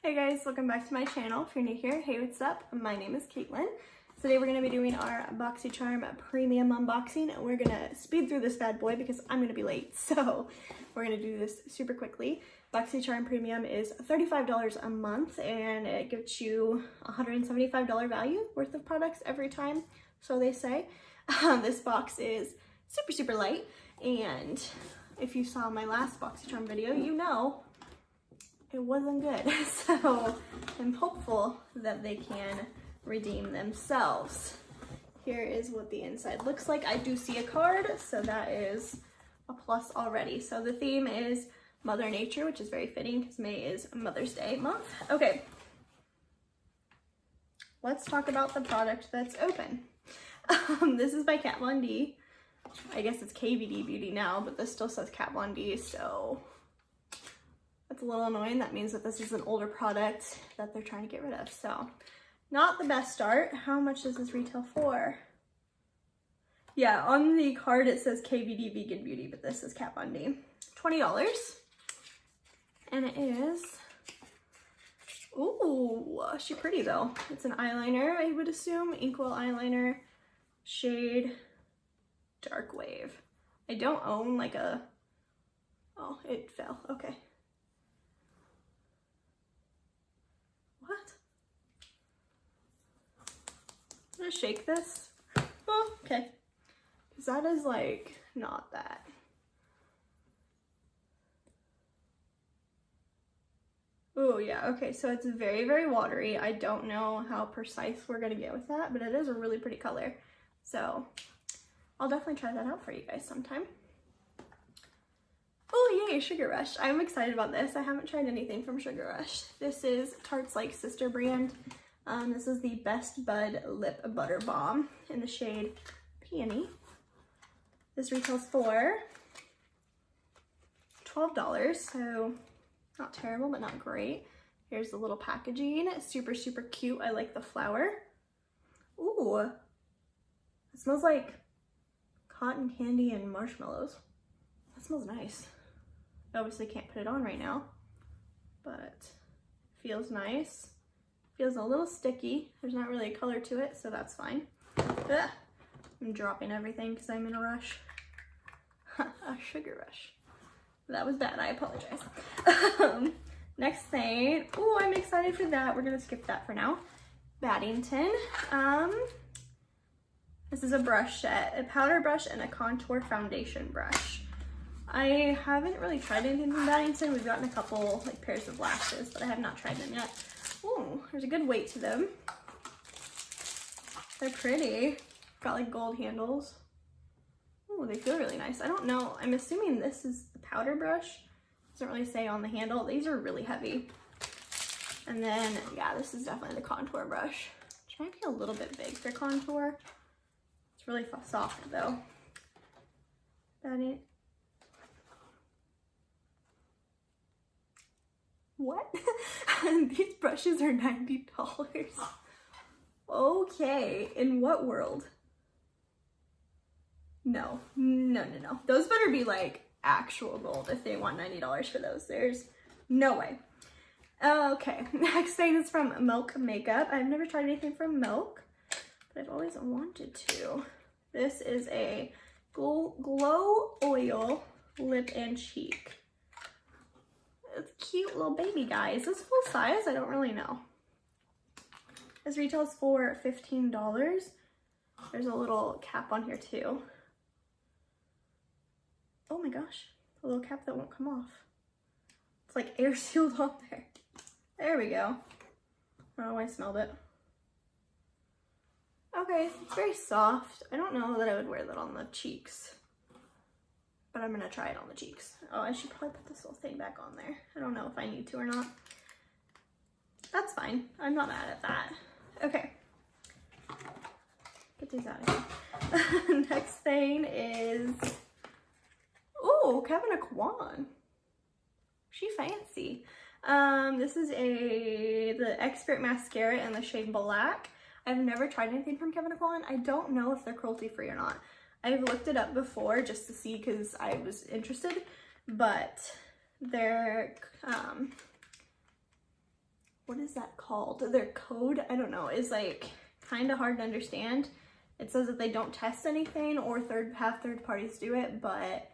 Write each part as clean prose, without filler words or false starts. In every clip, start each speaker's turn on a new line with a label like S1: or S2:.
S1: Hey guys, welcome back to my channel. If you're new here, hey, what's up? My name is Caitlin. Today we're going to be doing our Boxycharm premium unboxing. We're going to speed through this bad boy because I'm going to be late, so we're going to do this super quickly. Boxycharm premium is $35 a month and it gives you $175 value worth of products every time, so they say. This box is super light, and if you saw my last Boxycharm video, you know it wasn't good. So I'm hopeful that they can redeem themselves. Here is what the inside looks like. I do see a card, so that is a plus already. So the theme is Mother Nature, which is very fitting because May is Mother's Day month. Okay, let's talk about the product that's open. This is by Kat Von D. I guess it's KVD Beauty now, but this still says Kat Von D, so that's a little annoying. That means that this is an older product that they're trying to get rid of. So not the best start. How much does this retail for? Yeah, on the card it says KVD Vegan Beauty, but this is Kat Von D. $20. And it is, ooh, she's pretty though. It's an eyeliner, I would assume. Inkwell eyeliner, shade Dark Wave. I don't own like a, oh, it fell, okay. What? I'm gonna shake this. Oh, okay. Because that is like not that. Oh yeah, okay, so it's very watery. I don't know how precise we're gonna get with that, but it is a really pretty color. So I'll definitely try that out for you guys sometime. Oh yay, Sugar Rush. I'm excited about this. I haven't tried anything from Sugar Rush. This is Tarte's Like Sister brand. This is the Best Bud Lip Butter Balm in the shade Peony. This retails for $12, so not terrible, but not great. Here's the little packaging. Super cute. I like the flower. Ooh, it smells like cotton candy and marshmallows. That smells nice. I obviously can't put it on right now, but feels nice. Feels a little sticky. There's not really a color to it, so that's fine. Ugh. I'm dropping everything because I'm in a rush. A sugar rush. That was bad, I apologize. Next thing, oh, I'm excited for that. We're gonna skip that for now. Baddington. This is a brush set, a powder brush and a contour foundation brush. I haven't really tried anything from Baddington. We've gotten a couple like pairs of lashes, but I have not tried them yet. Oh, there's a good weight to them. They're pretty. Got like gold handles. Oh, they feel really nice. I don't know. I'm assuming this is the powder brush. Doesn't really say on the handle. These are really heavy. And then, yeah, this is definitely the contour brush, which might be a little bit big for contour. It's really soft though. What? These brushes are $90. Okay, in what world? No. Those better be like actual gold if they want $90 for those. There's no way. Okay, next thing is from Milk Makeup. I've never tried anything from Milk, but I've always wanted to. This is a glow oil lip and cheek. It's a cute little baby guy. Is this full size? I don't really know. This retails for $15. There's a little cap on here too. Oh my gosh, a little cap that won't come off. It's like air sealed on there. There we go. I don't know why I smelled it. Okay, it's very soft. I don't know that I would wear that on the cheeks, but I'm gonna try it on the cheeks. Oh, I should probably put this little thing back on there. I don't know if I need to or not. That's fine. I'm not mad at that. Okay. Get these out of here. Next thing is, oh, Kevin Kwan. She fancy. This is the Expert Mascara in the shade Black. I've never tried anything from Kevin Kwan. I don't know if they're cruelty free or not. I've looked it up before just to see because I was interested, but they're what is that called? Their code, I don't know, is like kind of hard to understand. It says that they don't test anything or have third parties do it, but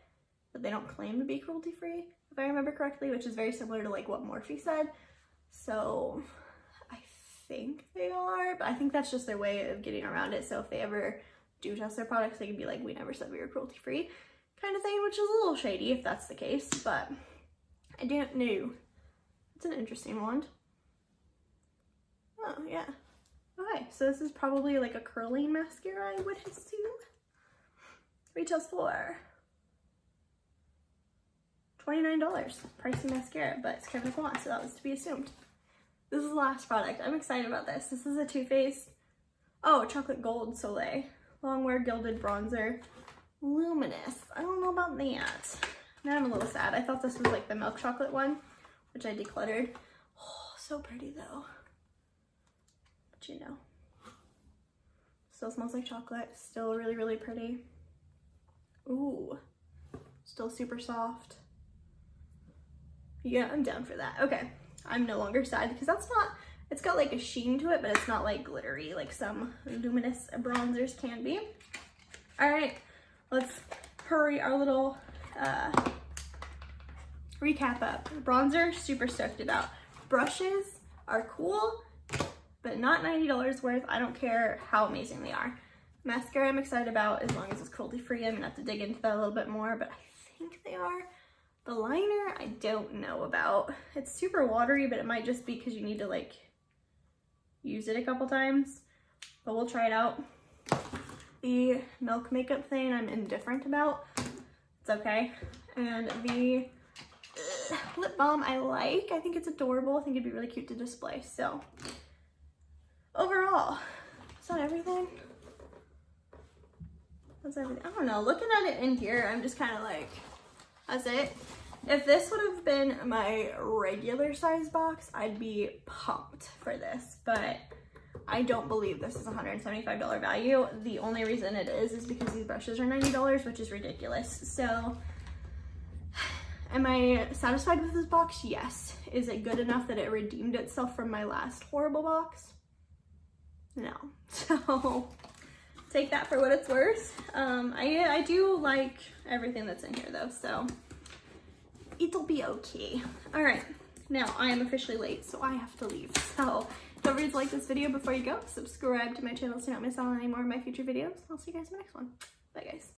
S1: they don't claim to be cruelty free, if I remember correctly, which is very similar to like what Morphe said. So I think they are, but I think that's just their way of getting around it. So if they ever do test their products, they can be like, we never said we were cruelty free kind of thing, which is a little shady if that's the case, but I didn't know. It's an interesting wand. Oh yeah. Okay, so this is probably like a curling mascara, I would assume. Retails for $29. Pricey mascara, but it's Kevin Kwan, so that was to be assumed. This is the last product. I'm excited about this. This is a Too Faced, chocolate gold Soleil. Longwear Gilded Bronzer. Luminous. I don't know about that. Now I'm a little sad. I thought this was like the milk chocolate one, which I decluttered. Oh, so pretty though. But you know. Still smells like chocolate. Still really, really pretty. Ooh. Still super soft. Yeah, I'm down for that. Okay. I'm no longer sad because that's not, it's got like a sheen to it, but it's not like glittery like some luminous bronzers can be. All right, let's hurry our little recap up. Bronzer, super stoked about. Brushes are cool, but not $90 worth. I don't care how amazing they are. Mascara I'm excited about as long as it's cruelty free. I'm gonna have to dig into that a little bit more, but I think they are. The liner, I don't know about. It's super watery, but it might just be because you need to like use it a couple times, but we'll try it out. The milk makeup thing I'm indifferent about. It's okay. And the lip balm I like. I think it's adorable. I think it'd be really cute to display. So overall, is that everything? That's everything. I don't know. Looking at it in here, I'm just kind of like, that's it. If this would have been my regular size box, I'd be pumped for this, but I don't believe this is a $175 value. The only reason it is because these brushes are $90, which is ridiculous. So, am I satisfied with this box? Yes. Is it good enough that it redeemed itself from my last horrible box? No. So, take that for what it's worth. I do like everything that's in here though, so it'll be okay. All right, now I am officially late, so I have to leave. So don't forget to like this video before you go. Subscribe to my channel so you don't miss out on any more of my future videos. I'll see you guys in the next one. Bye guys.